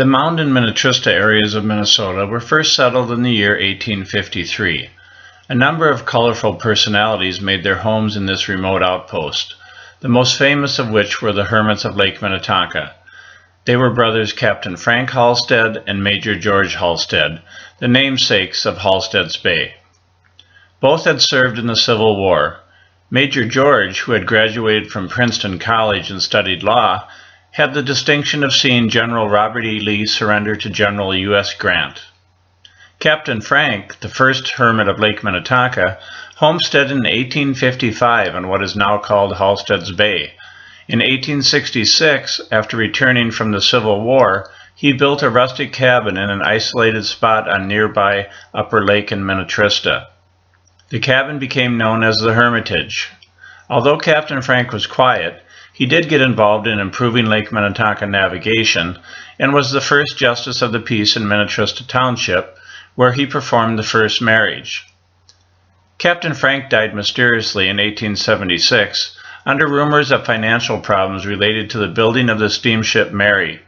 The Mound and Minnetonka areas of Minnesota were first settled in the year 1853. A number of colorful personalities made their homes in this remote outpost, the most famous of which were the Hermits of Lake Minnetonka. They were brothers Captain Frank Halstead and Major George Halstead, the namesakes of Halstead's Bay. Both had served in the Civil War. Major George, who had graduated from Princeton College and studied law, had the distinction of seeing General Robert E. Lee surrender to General U.S. Grant. Captain Frank, the first hermit of Lake Minnetonka, homesteaded in 1855 on what is now called Halstead's Bay. In 1866, after returning from the Civil War, he built a rustic cabin in an isolated spot on nearby Upper Lake in Minnetonka. The cabin became known as the Hermitage. Although Captain Frank was quiet, he did get involved in improving Lake Minnetonka navigation and was the first justice of the peace in Minnetonka Township, where he performed the first marriage. Captain Frank died mysteriously in 1876 under rumors of financial problems related to the building of the steamship Mary.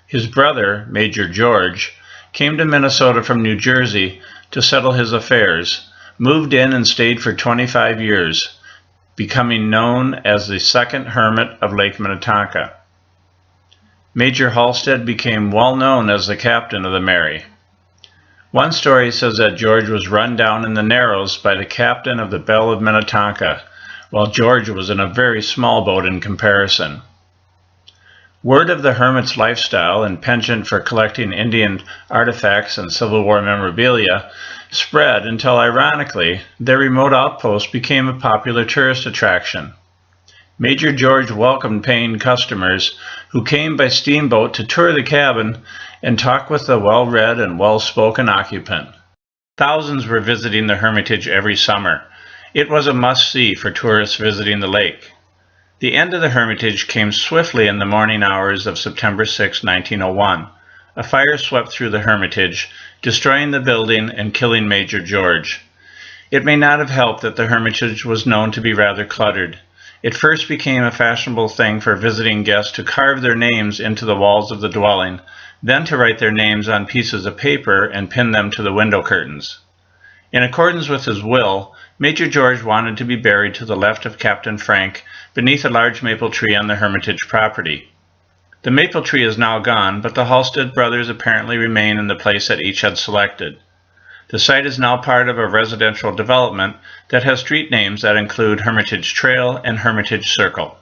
His brother, Major George, came to Minnesota from New Jersey to settle his affairs, moved in and stayed for 25 years, becoming known as the second hermit of Lake Minnetonka. Major Halstead became well known as the captain of the Mary. One story says that George was run down in the Narrows by the captain of the Belle of Minnetonka, while George was in a very small boat in comparison. Word of the hermit's lifestyle and penchant for collecting Indian artifacts and Civil War memorabilia spread until, ironically, their remote outpost became a popular tourist attraction. Major George welcomed paying customers who came by steamboat to tour the cabin and talk with the well-read and well-spoken occupant. Thousands were visiting the Hermitage every summer. It was a must-see for tourists visiting the lake. The end of the Hermitage came swiftly in the morning hours of September 6, 1901. A fire swept through the Hermitage, destroying the building and killing Major George. It may not have helped that the Hermitage was known to be rather cluttered. It first became a fashionable thing for visiting guests to carve their names into the walls of the dwelling, then to write their names on pieces of paper and pin them to the window curtains. In accordance with his will, Major George wanted to be buried to the left of Captain Frank beneath a large maple tree on the Hermitage property. The maple tree is now gone, but the Halstead brothers apparently remain in the place that each had selected. The site is now part of a residential development that has street names that include Hermitage Trail and Hermitage Circle.